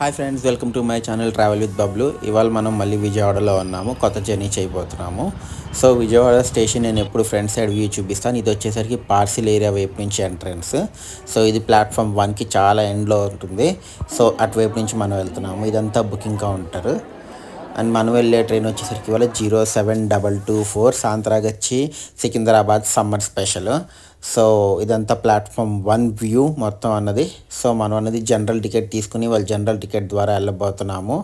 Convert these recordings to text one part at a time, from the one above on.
Hi friends, welcome to my channel travel with Bablu. ఇవాళ మనం మళ్ళీ విజయవాడలో ఉన్నాము, కొత్త జర్నీ చేయబోతున్నాము. సో విజయవాడ స్టేషన్ నేను ఎప్పుడు ఫ్రంట్ సైడ్ వ్యూ చూపిస్తాను. ఇది వచ్చేసరికి పార్సిల్ ఏరియా వైపు నుంచి ఎంట్రన్స్. సో ఇది ప్లాట్ఫామ్ 1కి చాలా ఎండ్లో ఉంటుంది. సో అటువైపు నుంచి మనం వెళ్తున్నాము. ఇదంతా బుకింగ్ కౌంటర్. అండ్ మనం వెళ్ళే ట్రైన్ వచ్చేసరికి ఇవాళ 07224 సాంత్రాగచ్చి సికింద్రాబాద్ సమ్మర్ స్పెషల్. సో ఇదంతా ప్లాట్ఫామ్ 1 వ్యూ మొత్తం అన్నది. సో మనం అన్నది జనరల్ టికెట్ తీసుకుని వాళ్ళు జనరల్ టికెట్ ద్వారా వెళ్ళబోతున్నాము.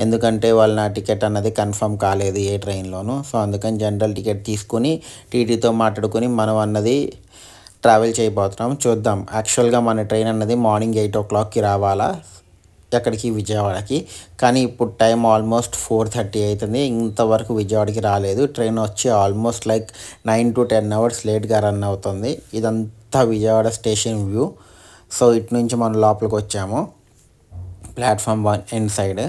ఎందుకంటే వాళ్ళ నా టికెట్ అన్నది కన్ఫర్మ్ కాలేదు ఏ ట్రైన్లోనూ. సో అందుకని జనరల్ టికెట్ తీసుకుని టీటీతో మాట్లాడుకొని మనం అన్నది ట్రావెల్ చేయబోతున్నాము. చూద్దాం. యాక్చువల్గా మన ట్రైన్ అన్నది మార్నింగ్ 8 o'clockకి రావాలా ఎక్కడికి, విజయవాడకి. కానీ ఇప్పుడు టైం ఆల్మోస్ట్ 4:30 అవుతుంది. ఇంతవరకు విజయవాడకి రాలేదు. ట్రైన్ వచ్చి ఆల్మోస్ట్ లైక్ 9 to 10 hours లేట్గా రన్ అవుతుంది. ఇదంతా విజయవాడ స్టేషన్ వ్యూ. సో ఇటు నుంచి మనం లోపలికి వచ్చాము, ప్లాట్ఫామ్ 1 ఎండ్ సైడ్.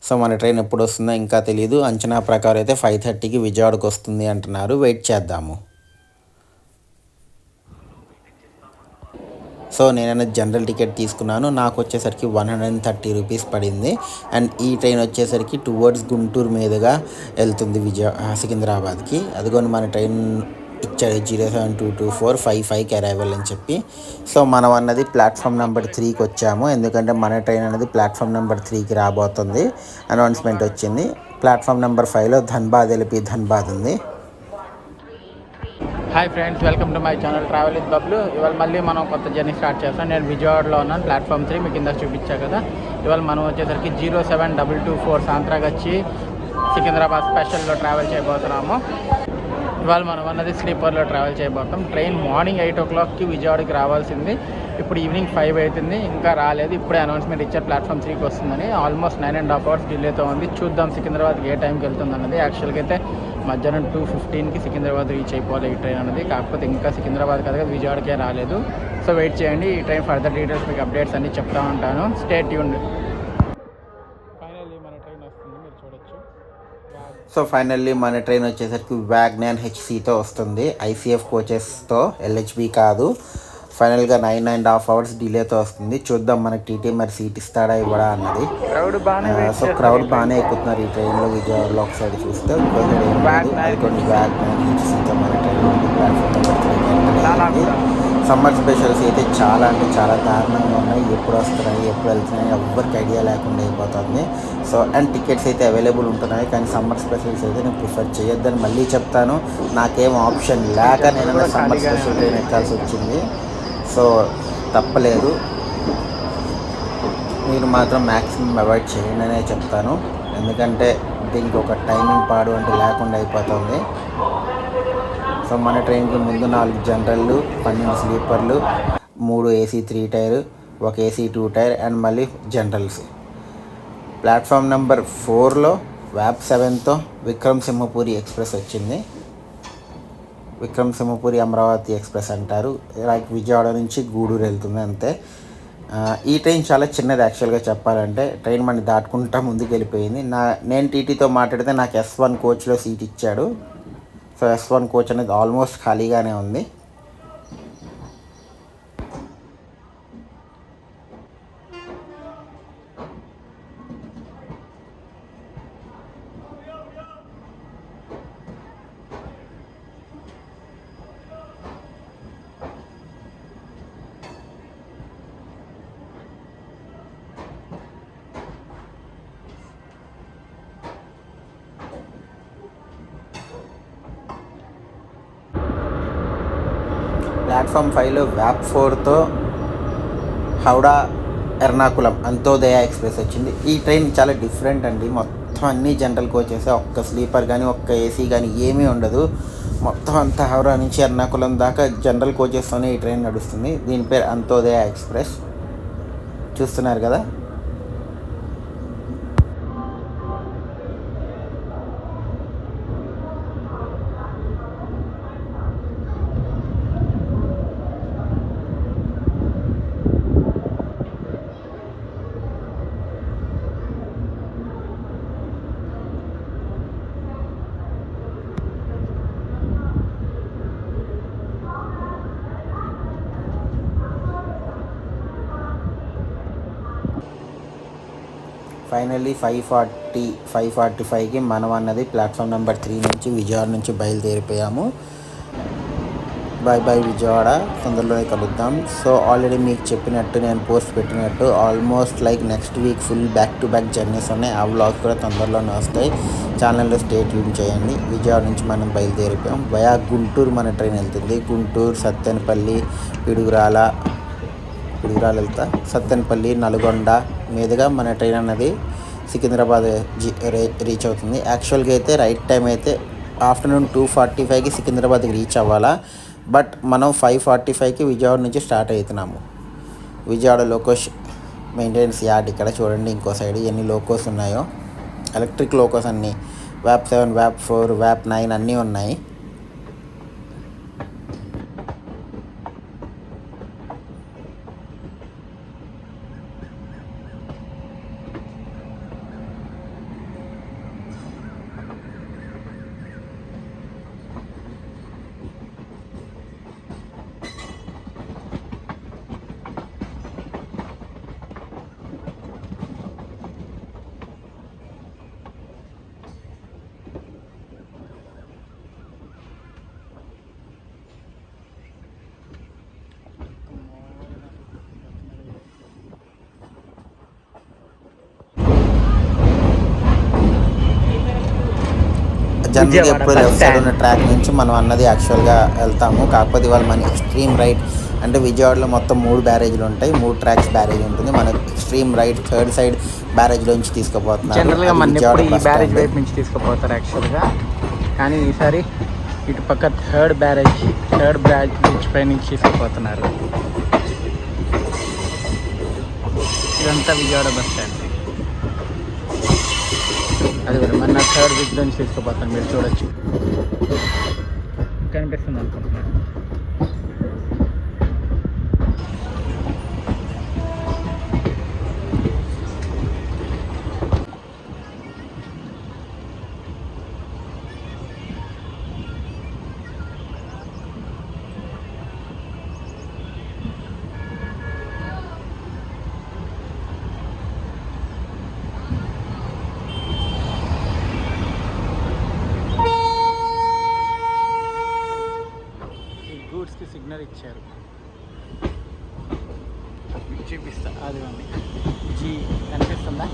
సో మన ట్రైన్ ఎప్పుడు వస్తుందో ఇంకా తెలియదు. అంచనా ప్రకారం అయితే 5:30కి విజయవాడకు వస్తుంది అంటున్నారు. వెయిట్ చేద్దాము. సో నేను జనరల్ టికెట్ తీసుకున్నాను. నాకు వచ్చేసరికి 130 రూపీస్ పడింది. అండ్ ఈ ట్రైన్ వచ్చేసరికి టువర్డ్స్ గుంటూరు మీదుగా వెళ్తుంది సికింద్రాబాద్కి. అదిగోని మన ట్రైన్ ఇచ్చాడు 07224 55కి అరైవల్ అని చెప్పి. సో మనం అన్నది ప్లాట్ఫామ్ నెంబర్ 3కి వచ్చాము. ఎందుకంటే మన ట్రైన్ అనేది ప్లాట్ఫామ్ నెంబర్ 3కి రాబోతుంది. అనౌన్స్మెంట్ వచ్చింది. ప్లాట్ఫామ్ నెంబర్ 5లో ధన్బాద్ ధన్బాద్ ఉంది. Hi friends, welcome to my channel travel with Bablu. ఇవాళ మళ్ళీ మనం కొత్త జర్నీ స్టార్ట్ చేస్తాం. నేను విజయవాడలో ఉన్నాను, ప్లాట్ఫామ్ 3 మీకు కింద చూపించా కదా. ఇవాళ మనం వచ్చేసరికి 07224 సాంత్రాగచ్చి సికింద్రాబాద్ స్పెషల్లో ట్రావెల్ చేయబోతున్నాము. ఇవాళ మనం అన్నది స్లీపర్లో ట్రావెల్ చేయబోతాం. ట్రైన్ మార్నింగ్ 8 o'clockకి విజయవాడకి రావాల్సింది. ఇప్పుడు ఈవినింగ్ 5 అవుతుంది, ఇంకా రాలేదు. ఇప్పుడే అనౌన్స్మెంట్ ఇచ్చారు ప్లాట్ఫామ్ 3కి వస్తుందని. ఆల్మోస్ట్ 9.5 hours డిలేతో ఉంది. చూద్దాం సికింద్రాబాద్కి ఏ టైంకి వెళ్తుంది అన్నది. యాక్చువల్గా అయితే మధ్యాహ్నం 2:15కి సికింద్రాబాద్ రీచ్ అయిపోవాలి ఈ ట్రైన్ అనేది. కాకపోతే ఇంకా సికింద్రాబాద్ కదా, విజయవాడకే రాలేదు. సో వెయిట్ చేయండి. ఈ ట్రైన్ ఫర్దర్ డీటెయిల్స్ మీకు అప్డేట్స్ అన్నీ చెప్తా ఉంటాను. Stay tuned. ఫైనల్లీ మన ట్రైన్ వస్తుంది, మీరు చూడొచ్చు. సో ఫైనల్లీ మన ట్రైన్ వచ్చేసరికి వ్యాగ్నార్ హెచ్సితో వస్తుంది, ఐసీఎఫ్ కోచెస్తో, ఎల్హెచ్బి కాదు. ఫైనల్గా 9.5 hours డిలేతో వస్తుంది. చూద్దాం మనకి టీటీ మరి సీట్ ఇస్తాడా ఇవ్వడా అన్నది. సో క్రౌడ్ బాగానే ఎక్కుతున్నారు ఈ ట్రైన్లో. విజయవాడలో ఒకసారి చూస్తే కొన్ని వ్యాగ్నార్ హెచ్సితో మన ట్రైన్ ప్లాట్ఫామ్ సమ్మర్ స్పెషల్స్ అయితే చాలా అంటే చాలా దారుణంగా ఉన్నాయి. ఎప్పుడు వస్తున్నాయి, ఎప్పుడు వెళ్తున్నాయి ఎవ్వరికి ఐడియా లేకుండా అయిపోతుంది. సో అండ్ టికెట్స్ అయితే అవైలబుల్ ఉంటున్నాయి. కానీ సమ్మర్ స్పెషల్స్ అయితే నేను ప్రిఫర్ చేయొద్దని మళ్ళీ చెప్తాను. నాకేం ఆప్షన్ లేక నేను సమ్మర్ స్పెషల్ ట్రైన్ ఎక్కాల్సి వచ్చింది. సో తప్పలేదు, మీరు మాత్రం మ్యాక్సిమం అవాయిడ్ చేయండి అనే చెప్తాను. ఎందుకంటే దీనికి ఒక టైమింగ్ పాడు అంటే లేకుండా అయిపోతుంది. సో మన ట్రైన్కి ముందు 4 జనరల్లు, 12 స్లీపర్లు, 3 AC 3 tier, 1 AC 2 tier and మళ్ళీ జనరల్స్. ప్లాట్ఫామ్ నెంబర్ 4లో వ్యాప్ 7తో విక్రమ్ సింహపురి ఎక్స్ప్రెస్ వచ్చింది. విక్రమ్ సింహపురి అమరావతి ఎక్స్ప్రెస్ అంటారు. లైక్ విజయవాడ నుంచి గూడూరు వెళ్తుంది అంతే. ఈ ట్రైన్ చాలా చిన్నది యాక్చువల్గా చెప్పాలంటే. ట్రైన్ మనని దాటుకుంటా ముందుకు వెళ్ళిపోయింది. నేను టీటీతో మాట్లాడితే నాకు S1 కోచ్లో సీట్ ఇచ్చాడు. సో S1 కోచ్ అనేది ఆల్మోస్ట్ ఖాళీగానే ఉంది. ప్లాట్ఫామ్ 5లో వ్యాప్ 4తో హౌడా ఎర్నాకుళం అంత్యోదయ ఎక్స్ప్రెస్ వచ్చింది. ఈ ట్రైన్ చాలా డిఫరెంట్ అండి. మొత్తం అన్ని జనరల్ కోచెస్, ఒక్క స్లీపర్ కానీ ఒక్క ఏసీ కానీ ఏమీ ఉండదు. మొత్తం అంతా హౌడా నుంచి ఎర్నాకుళం దాకా జనరల్ కోచెస్తోనే ఈ ట్రైన్ నడుస్తుంది. దీని పేరు అంత్యోదయ ఎక్స్ప్రెస్. చూస్తున్నారు కదా. ఫైనల్లీ 5:45కి మనం అన్నది ప్లాట్ఫామ్ నెంబర్ 3 నుంచి విజయవాడ నుంచి బయలుదేరిపోయాము. బాయ్ బాయ్ విజయవాడ, తొందరలోనే కలుద్దాం. సో ఆల్రెడీ మీకు చెప్పినట్టు, నేను పోస్ట్ పెట్టినట్టు almost like next week full back to back journeys ఉన్నాయి. ఆ వ్లాగ్స్ కూడా తొందరలోనే వస్తాయి. ఛానల్లో స్టే ట్యూన్ చేయండి. విజయవాడ నుంచి మనం బయలుదేరిపోయాం. వయా గుంటూరు మన ట్రైన్ వెళ్తుంది. గుంటూరు, సత్తెనపల్లి, పిడుగురాల వెళ్తా, సత్తెనపల్లి, నల్గొండ మీదుగా మన ట్రైన్ అన్నది సికింద్రాబాద్ రీచ్ అవుతుంది. యాక్చువల్గా అయితే రైట్ టైం అయితే ఆఫ్టర్నూన్ 2:45కి సికింద్రాబాద్కి రీచ్ అవ్వాలా. బట్ మనం 5:45కి విజయవాడ నుంచి స్టార్ట్ అవుతున్నాము. విజయవాడ లోకోస్ మెయింటెనెన్స్ యార్డ్ ఇక్కడ చూడండి. ఇంకో సైడ్ ఎన్ని లోకోస్ ఉన్నాయో, ఎలక్ట్రిక్ లోకోస్ అన్నీ, వ్యాప్ 7, వ్యాప్ 4, వ్యాప్ 9 అన్నీ ఉన్నాయి. జనరల్గా ఎప్పుడు లెఫ్ట్ సైడ్ ఉన్న ట్రాక్ నుంచి మనం అన్నది యాక్చువల్గా వెళ్తాము. కాకపోతే ఇవాళ మన ఎక్స్ట్రీమ్ రైట్, అంటే విజయవాడలో మొత్తం 3 బ్యారేజ్లు ఉంటాయి. 3 ట్రాక్స్ బ్యారేజ్ ఉంటుంది. మన ఎక్స్ట్రీమ్ రైట్ థర్డ్ సైడ్ బ్యారేజ్లో నుంచి తీసుకుపోతున్నారు. జనరల్గా మన ఎప్పుడు ఈ బ్యారేజ్ వైపు నుంచి తీసుకుపోతారు యాక్చువల్గా, కానీ ఈసారి ఇటు పక్క థర్డ్ బ్యారేజ్ బ్రిడ్జ్ పై నుంచి తీసుకుపోతున్నారు. ఇదంతా విజయవాడ బస్ స్టాండ్. అది కూడా మన థర్డ్ బ్రిడ్జ్ నుంచి తీసుకుపోతాను. మీరు చూడొచ్చు, కనిపిస్తుంది అనుకుంటున్నాను. గూడ్స్కి సిగ్నల్ ఇచ్చారు. చూపిస్తా, అది ఉంది జీ కనిపిస్తుందా?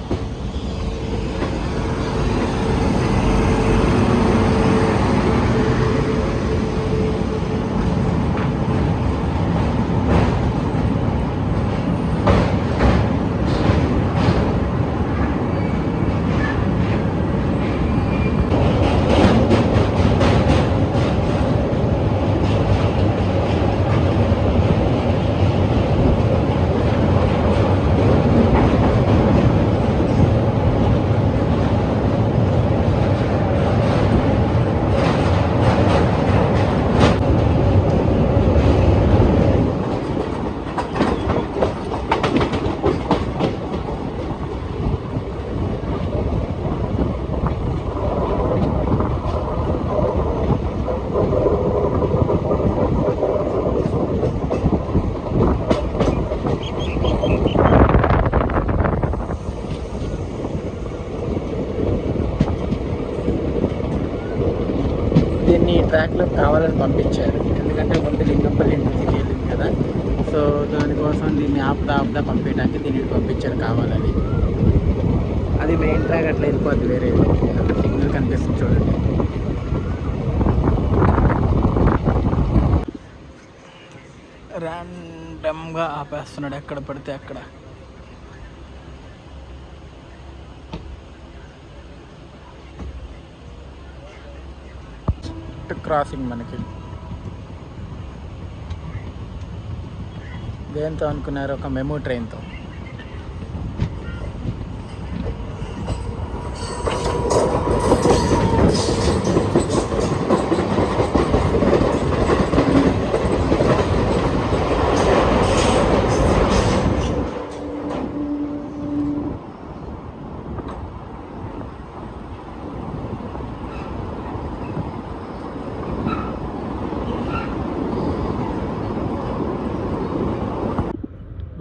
దీన్ని ట్రాక్లో కావాలని పంపించారు, ఎందుకంటే ముందు లింగంపల్లి ఇంటికి వెళ్ళింది కదా. సో దానికోసం దీన్ని ఆపుదా పంపించడానికి దీన్ని పంపించారు కావాలని. అది మెయిన్ ట్రాక్ అట్లా వెళ్ళిపోద్ది, వేరే సిగ్నల్ కనిపిస్తుంది చూడండి. ర్యాండమ్గా ఆపేస్తున్నాడు ఎక్కడ పడితే అక్కడ. క్రాసింగ్ మనకి దేంతో అనుకున్నారు? ఒక మెమో ట్రైన్తో.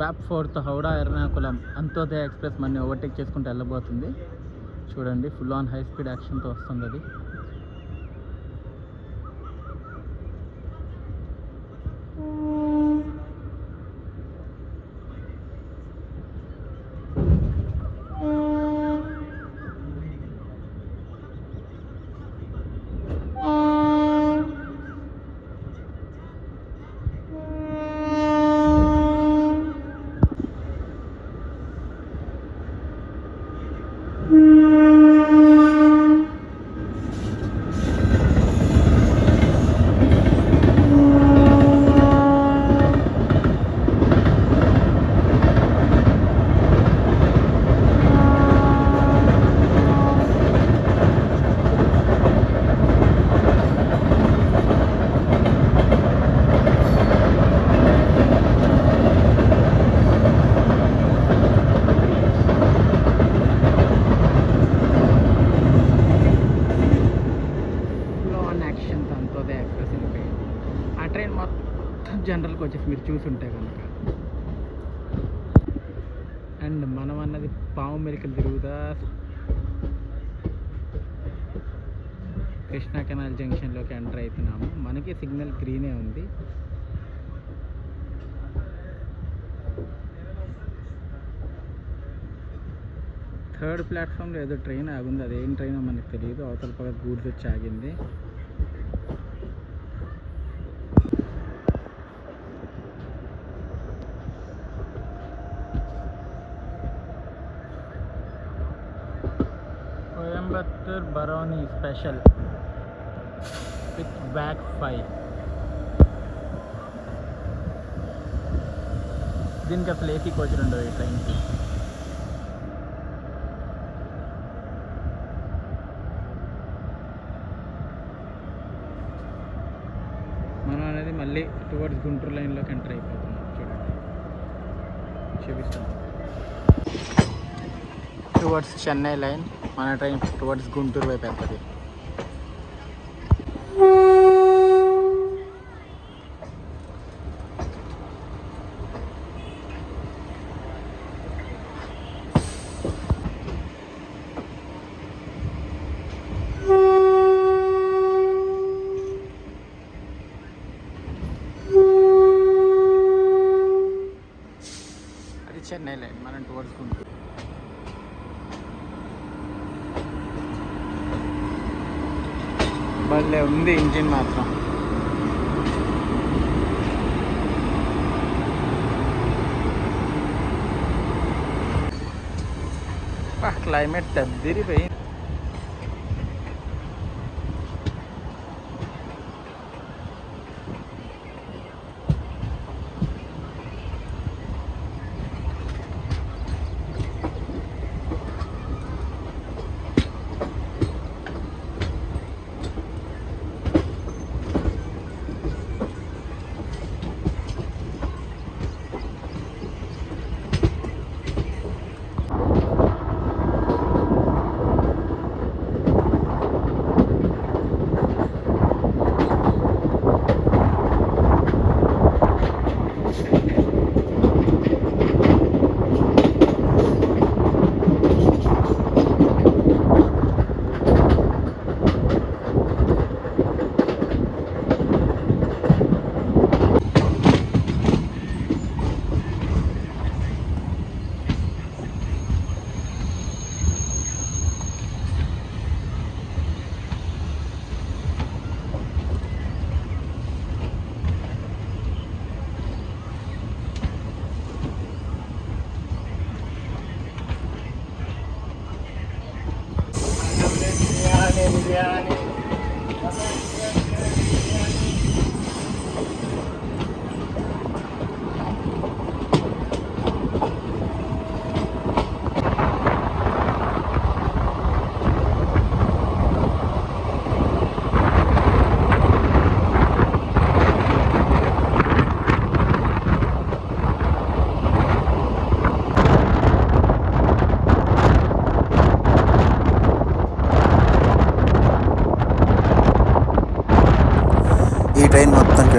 ట్రాప్ 4th హౌడా ఎర్నాకుళం అంత్యోదయ ఎక్స్ప్రెస్ మన ఓవర్టేక్ చేసుకుంటూ వెళ్ళబోతుంది. చూడండి, ఫుల్ ఆన్ హై స్పీడ్ యాక్షన్తో వస్తుంది అది. ట్రైన్ మొత్తం జనరల్కి వచ్చేసి మీరు చూసుంటే కనుక. అండ్ మనం అన్నది పాము మెలికలు తిరుగుతా కృష్ణా కెనాల్ జంక్షన్లోకి ఎంటర్ అవుతున్నాము. మనకి సిగ్నల్ గ్రీనే ఉంది. థర్డ్ ప్లాట్ఫామ్లో ఏదో ట్రైన్ ఆగింది, అదేం ట్రైన్ మనకు తెలియదు. అవతల పక్క గూడ్స్ వచ్చి ఆగింది. Coimbatore Barauni special with back 5. దీనికి అసలు ఏసీ కోచ్లు ఉండవు ఈ ట్రైన్కి. మనం అనేది మళ్ళీ టువర్డ్స్ గుంటూరు లైన్లోకి ఎంటర్ అయిపోతున్నాం. చూడండి, చూపిస్తాం. టువర్డ్స్ చెన్నై లైన్, మన ట్రైన్ టువర్డ్స్ గుంటూరు వైపు వెళ్తుంది. అది చెన్నై లైన్, మనం టువర్డ్స్ గుంటూరు. భలే ఉంది ఇంజిన్ మాత్రం. క్లైమేట్ తద్దిరిపోయింది.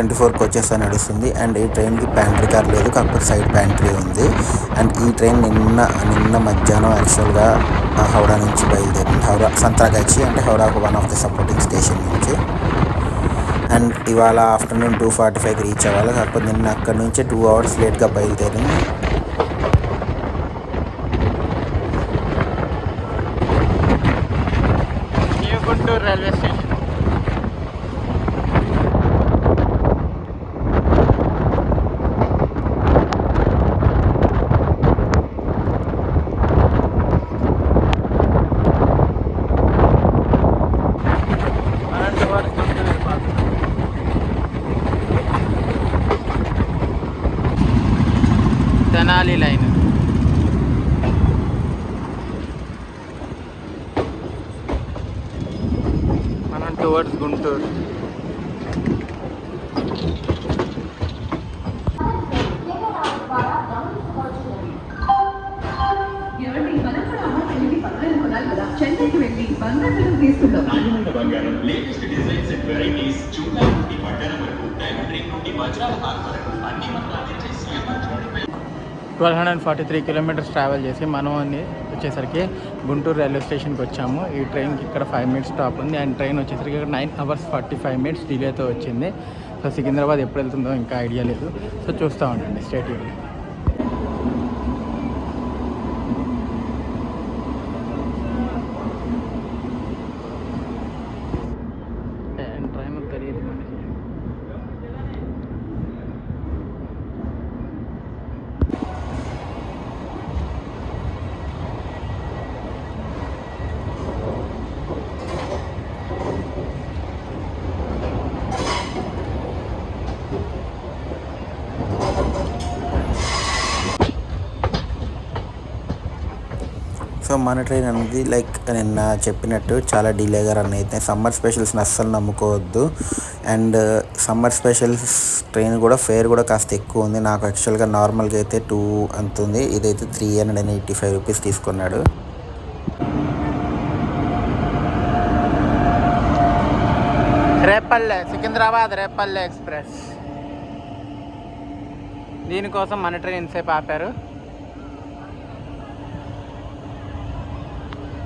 24 కోచెస్ అని నడుస్తుంది. అండ్ ఈ ట్రైన్కి ప్యాంట్రీ కార్ లేదు, కాకపోతే సైడ్ ప్యాంట్రీ ఉంది. అండ్ ఈ ట్రైన్ నిన్న మధ్యాహ్నం యాక్చువల్గా హౌడా నుంచి బయలుదేరింది. హౌడా సంత్రాగాచి అంటే హౌడాకు one of the supporting station నుంచి. అండ్ ఇవాళ ఆఫ్టర్నూన్ 2:45కి రీచ్ అవ్వాలి, కాకపోతే నిన్న అక్కడి నుంచి 2 hours లేట్గా బయలుదేరింది. Guntur railway station. Tenali line. మనం టువర్డ్స్ గుంటూరు. చెన్నైకి వెళ్ళి బంగారం తీసుకుందాం. లేటెస్ట్ డిజైన్స్ అండ్ వెరైటీస్ చూడాలి నుండి పట్టణం వరకు డైమండ్ రింగ్ నుండి వజ్రాల హార్ వరకు అన్ని వర్గాల నుంచి సీఎంఆర్ 1243 కిలోమీటర్స్ ట్రావెల్ చేసి మనం వచ్చేసరికి గుంటూరు రైల్వే స్టేషన్కి వచ్చాము. ఈ ట్రైన్కి ఇక్కడ 5 minutes స్టాప్ ఉంది. అండ్ ట్రైన్ వచ్చేసరికి ఇక్కడ 9 hours 45 minutes డిలేతో వచ్చింది. సో సికింద్రాబాద్ ఎప్పుడు వెళ్తుందో ఇంకా ఐడియా లేదు. సో చూస్తూ ఉండండి, స్టేట్ యూని. ట్రైన్ తెలియదు మనకి. సో మన ట్రైన్ అనేది లైక్ నిన్న చెప్పినట్టు చాలా డిలేగా రన్ అవుతాయి. సమ్మర్ స్పెషల్స్ని అస్సలు నమ్ముకోవద్దు. అండ్ సమ్మర్ స్పెషల్స్ ట్రైన్ కూడా ఫేర్ కూడా కాస్త ఎక్కువ ఉంది. నాకు యాక్చువల్గా నార్మల్గా అయితే 2 అంత ఉంది, ఇదైతే 385 రూపీస్ తీసుకున్నాడు. రేపల్లె, సికింద్రాబాద్ రేపల్లె ఎక్స్ప్రెస్. దీనికోసం మన ట్రైన్ ఇంతసేపు ఆపారు.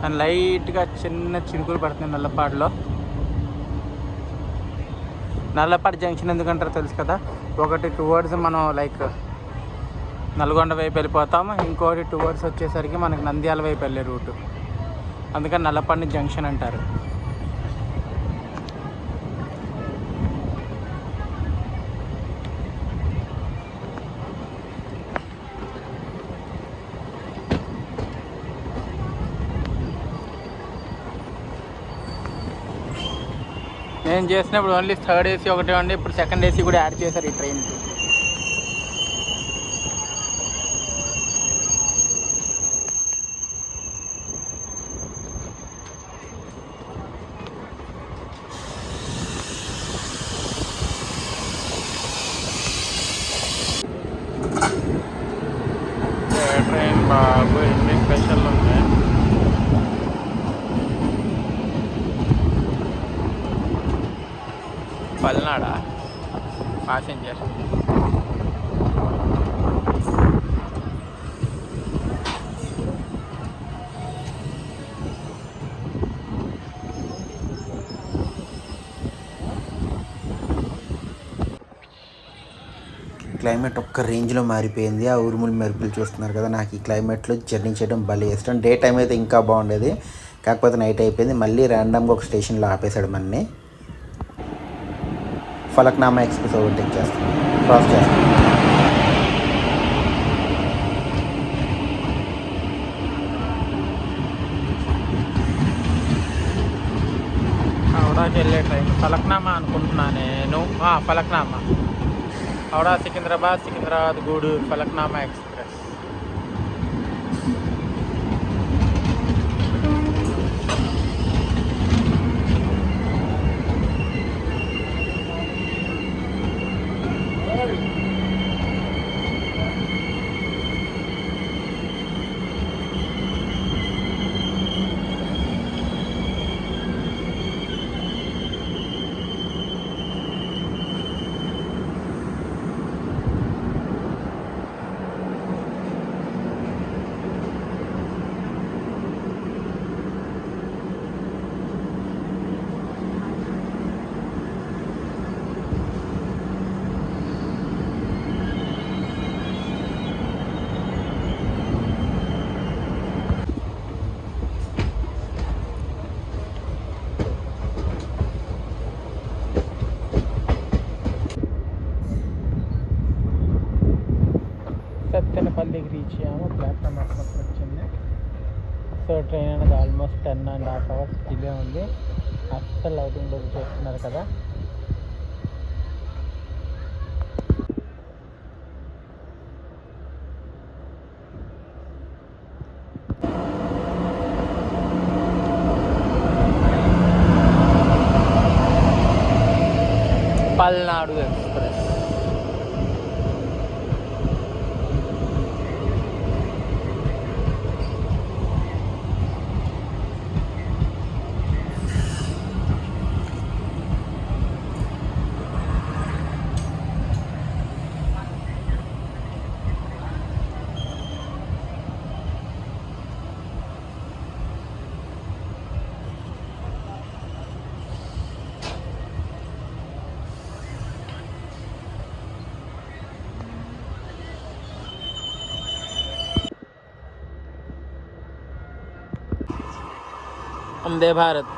అండ్ లైట్గా చిన్న చినుకులు పడుతుంది నల్లపాడులో. నల్లపాడు జంక్షన్ ఎందుకంటారో తెలుసు కదా, ఒకటి టువర్డ్స్ మనం లైక్ నల్గొండ వైపు వెళ్ళిపోతాము, ఇంకోటి టువర్డ్స్ వచ్చేసరికి మనకి నంద్యాల వైపు వెళ్ళే రూటు. అందుకని నల్లపాడిని జంక్షన్ అంటారు. నేను చేసినప్పుడు ఓన్లీ థర్డ్ ఏసీ ఒకటే ఉండి, ఇప్పుడు సెకండ్ ఏసీ కూడా యాడ్ చేశారు ఈ ట్రైన్కి. ట్రైన్ బాబు ఎన్ని స్పెషల్ ఉన్నాయి. పల్నాడా ప్యాసింజర్. క్లైమేట్ ఒక్క రేంజ్లో మారిపోయింది. ఆ ఉరుములు మెరుపులు చూస్తున్నారు కదా, నాకు ఈ క్లైమేట్లో జర్నీ చేయడం భలే ఇష్టం. డే టైం అయితే ఇంకా బాగుండేది, కాకపోతే నైట్ అయిపోయింది. మళ్ళీ ర్యాండమ్గా ఒక స్టేషన్లో ఆపేశాడు మనని. ఫలక్నామా ఎక్స్ప్రెస్ ఓవర్టేక్ చేస్తాం, క్రాస్ చేస్తాం. హౌడాకి వెళ్ళే ట్రైన్ ఫలక్నామా అనుకుంటున్నా నేను. ఫలక్నామా, హౌడా సికింద్రాబాద్, సికింద్రాబాద్ గూడూరు ఫలక్నామా ఎక్స్ప్రెస్. వచ్చాము, ప్లాట్ఫామ్ అక్కడికి వచ్చింది. సో ట్రైన్ అనేది ఆల్మోస్ట్ 10.5 hours డిలే ఉంది. అస్సలు లైటింగ్ బుక్ చేస్తున్నారు కదా. పల్నాడు ఎక్స్ప్రెస్. వందే భారత్.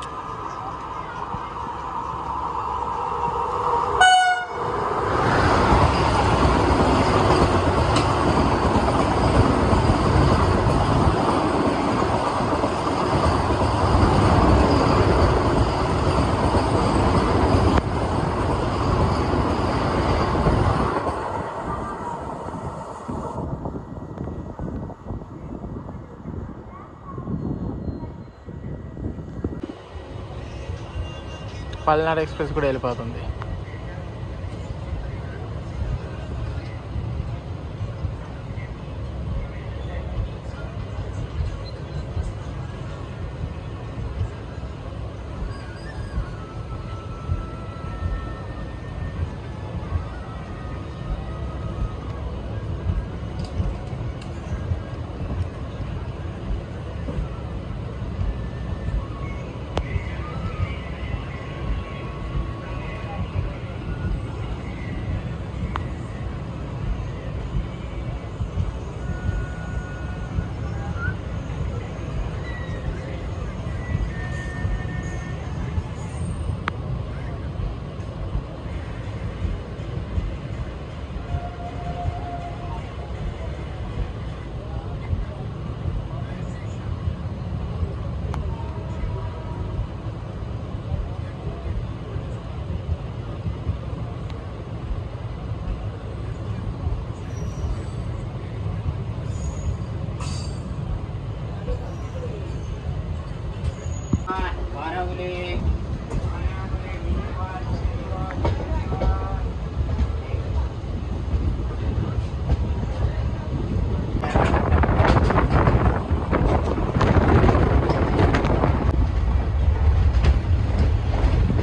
పల్నాడు ఎక్స్ప్రెస్ కూడా వెళ్ళిపోతుంది.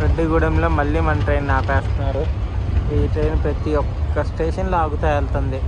రెడ్డిగూడెంలో మళ్ళీ మన ట్రైన్ ఆపేస్తున్నారు. ఈ ట్రైన్ ప్రతి ఒక్క స్టేషన్లో ఆగుతూ వెళ్తుంది.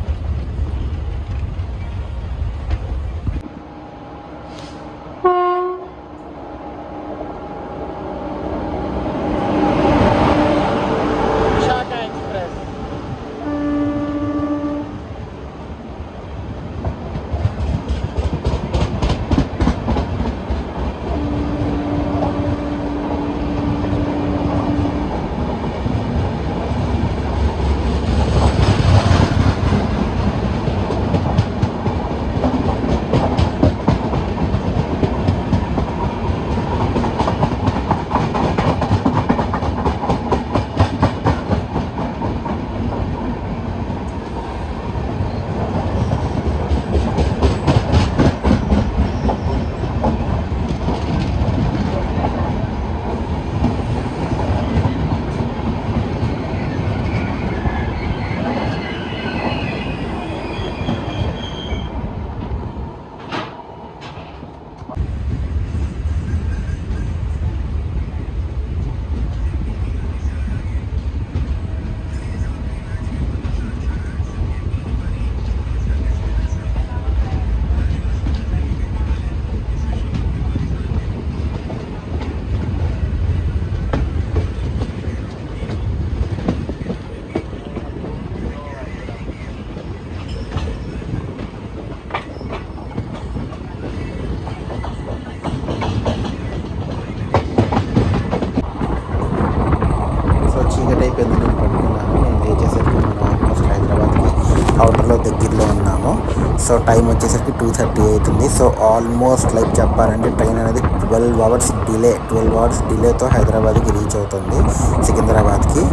సో టైం వచ్చేసరికి 2:30 అవుతుంది. సో ఆల్మోస్ట్ లైక్ చెప్పాలంటే ట్రైన్ అనేది 12 అవర్స్ డిలేతో హైదరాబాద్కి రీచ్ అవుతుంది, సికింద్రాబాద్కి.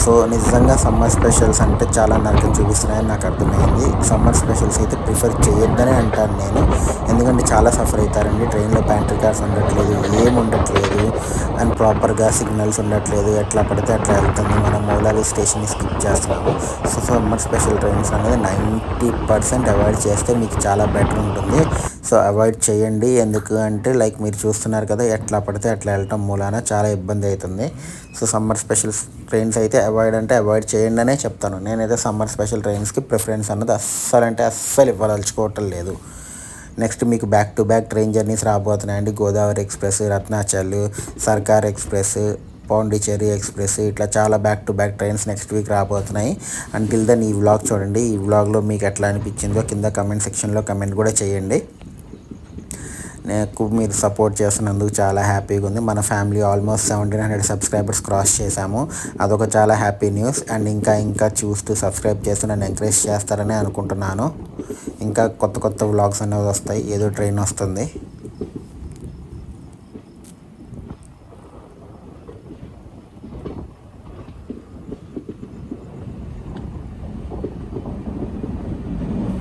సో నిజంగా సమ్మర్ స్పెషల్స్ అంటే చాలా నరకం చూపిస్తున్నాయని నాకు అర్థమైంది. సమ్మర్ స్పెషల్స్ అయితే ప్రిఫర్ చేయొద్దనే అంటాను నేను, ఎందుకంటే చాలా సఫర్ అవుతారండి. ట్రైన్లో ప్యాంట్రీ కార్స్ ఉండట్లేదు, ఏం ఉండట్లేదు, అండ్ ప్రాపర్గా సిగ్నల్స్ ఉండట్లేదు, ఎట్లా పడితే అట్లా వెళ్తుంది. మనం మౌలాలి స్టేషన్ని స్కిప్ చేస్తున్నాము. సో సమ్మర్ స్పెషల్ ట్రైన్స్ అనేది 90% అవాయిడ్ చేస్తే మీకు చాలా బెటర్ ఉంటుంది. సో అవాయిడ్ చేయండి. ఎందుకు అంటే లైక్ మీరు చూస్తున్నారు కదా, ఎట్లా పడితే అట్లా వెళ్ళటం మూలాన చాలా ఇబ్బంది అవుతుంది. సో సమ్మర్ స్పెషల్ ట్రైన్స్ అయితే అవాయిడ్ చేయండి అనే చెప్తాను. నేనైతే సమ్మర్ స్పెషల్ ట్రైన్స్కి ప్రిఫరెన్స్ అన్నది అస్సలు ఇవ్వదలుచుకోవటం లేదు. నెక్స్ట్ మీకు back to back train journeys రాబోతున్నాయండి. Godavari express, Ratnachal, Circar express, Pondicherry express, ఇట్లా చాలా back to back trains next week రాబోతున్నాయి. అంటిల్ దెన్ ఈ వ్లాగ్ చూడండి. ఈ వ్లాగ్లో మీకు ఎట్లా అనిపించిందో కింద కమెంట్ సెక్షన్లో కమెంట్ కూడా చేయండి. నాకు మీరు సపోర్ట్ చేస్తున్నందుకు చాలా హ్యాపీగా ఉంది. మన ఫ్యామిలీ ఆల్మోస్ట్ 1700 సబ్స్క్రైబర్స్ క్రాస్ చేశాము. అదొక చాలా హ్యాపీ న్యూస్. అండ్ ఇంకా చూస్తూ సబ్స్క్రైబ్ చేస్తూ నన్ను ఎంకరేజ్ చేస్తారని అనుకుంటున్నాను. ఇంకా కొత్త వ్లాగ్స్ అనేవి వస్తాయి. ఏదో ట్రైన్ వస్తుంది.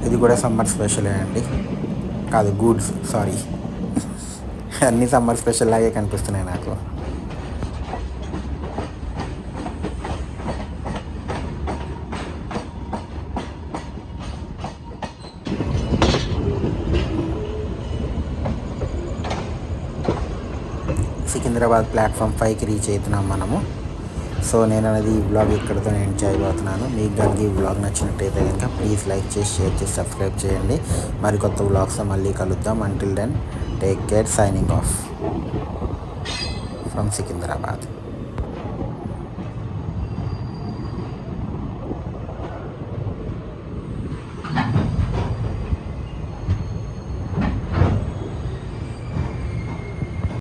ఇది కూడా సమ్మర్ స్పెషలే అండి, కాదు గూడ్స్, సారీ. అన్నీ సమ్మర్ స్పెషల్ లాగే కనిపిస్తున్నాయి నాకు. సికింద్రాబాద్ ప్లాట్ఫామ్ 5కి రీచ్ అవుతున్నాం మనము. సో నేను అనేది ఈ వ్లాగ్ ఇక్కడితో ఎండ్ చేయబోతున్నాను. మీకు కనుక ఈ వ్లాగ్ నచ్చినట్టయితే కనుక ప్లీజ్ లైక్ చేసి, షేర్ చేసి, సబ్స్క్రైబ్ చేయండి. మరి కొత్త వ్లాగ్స్తో మళ్ళీ కలుద్దాం. Until then take care. Signing off from Secunderabad.